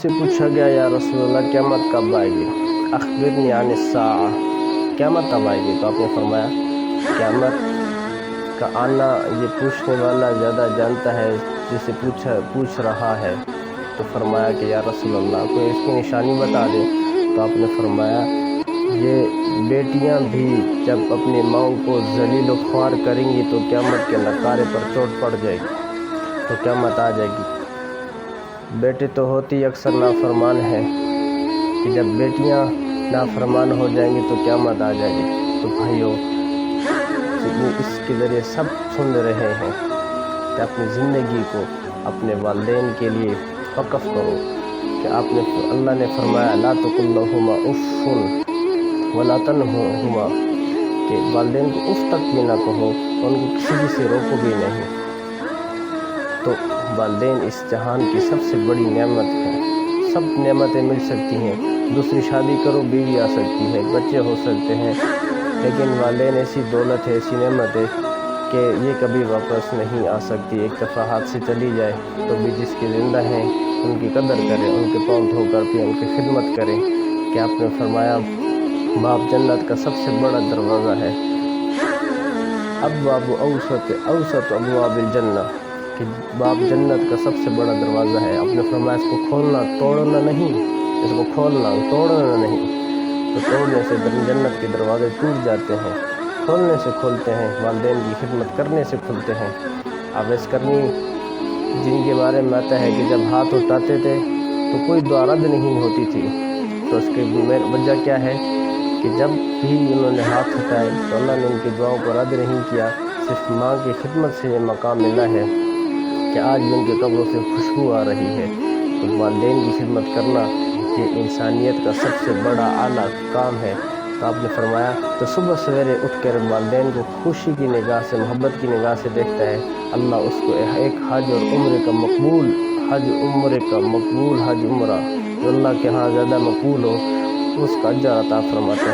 سے پوچھا گیا یا رسول اللہ قیامت کب آئے گی؟ اخبرنی عن الساعہ، قیامت کب آئے گی؟ تو آپ نے فرمایا قیامت کا آنا یہ پوچھنے والا زیادہ جانتا ہے جسے پوچھ رہا ہے۔ تو فرمایا کہ یا رسول اللہ کوئی اس کی نشانی بتا دے۔ تو آپ نے فرمایا یہ بیٹیاں بھی جب اپنی ماؤں کو ذلیل و خوار کریں گی تو قیامت کے نقارے پر چوٹ پڑ جائے گی، تو قیامت آ جائے گی۔ بیٹے تو ہوتی اکثر نافرمان ہیں کہ جب بیٹیاں نافرمان ہو جائیں گی تو قیامت آ جائے گی۔ تو بھائیو اس کے ذریعے سب سن رہے ہیں کہ اپنی زندگی کو اپنے والدین کے لیے وقف کرو کہ اللہ نے فرمایا لا تقل لہما اف ولا تنہرہما، کہ والدین کو اف تک بھی نہ کہو، ان کو کسی بھی سے روکو بھی نہیں۔ تو والدین اس جہان کی سب سے بڑی نعمت ہے، سب نعمتیں مل سکتی ہیں، دوسری شادی کرو بیوی آ سکتی ہے، بچے ہو سکتے ہیں، لیکن والدین ایسی دولت ہے، ایسی نعمت ہے کہ یہ کبھی واپس نہیں آ سکتی۔ ایک دفعہ ہاتھ سے چلی جائے تو بھی جس کے زندہ ہیں ان کی قدر کریں، ان کے پاؤں دھو کر پھر ان کی خدمت کریں۔ کہ آپ نے فرمایا باپ جنت کا سب سے بڑا دروازہ ہے، ابواب اوسط ابواب الجنہ، کہ باپ جنت کا سب سے بڑا دروازہ ہے۔ آپ نے فرمایا اس کو کھولنا توڑنا نہیں، اس کو کھولنا توڑنا نہیں، تو توڑنے سے جنت کے دروازے ٹوٹ جاتے ہیں، کھولنے سے کھولتے ہیں، والدین کی خدمت کرنے سے کھلتے ہیں۔ آویس کرنی جن کے بارے میں آتا ہے کہ جب ہاتھ اٹھاتے تھے تو کوئی دعا رد نہیں ہوتی تھی، تو اس کی وجہ کیا ہے کہ جب بھی انہوں نے ہاتھ اٹھائے تو اللہ نے ان کی دعاؤں کو رد نہیں کیا، صرف ماں کی خدمت سے یہ مقام ملا ہے کہ آج بھی ان کے قبروں سے خوشبو آ رہی ہے۔ تو والدین کی خدمت کرنا یہ انسانیت کا سب سے بڑا اعلیٰ کام ہے۔ تو آپ نے فرمایا تو صبح سویرے اٹھ کر والدین کو خوشی کی نگاہ سے، محبت کی نگاہ سے دیکھتا ہے، اللہ اس کو ایک حج اور عمرے کا مقبول حج عمرہ جو اللہ کے ہاں زیادہ مقبول ہو، اس کا اجر عطا فرماتا ہے۔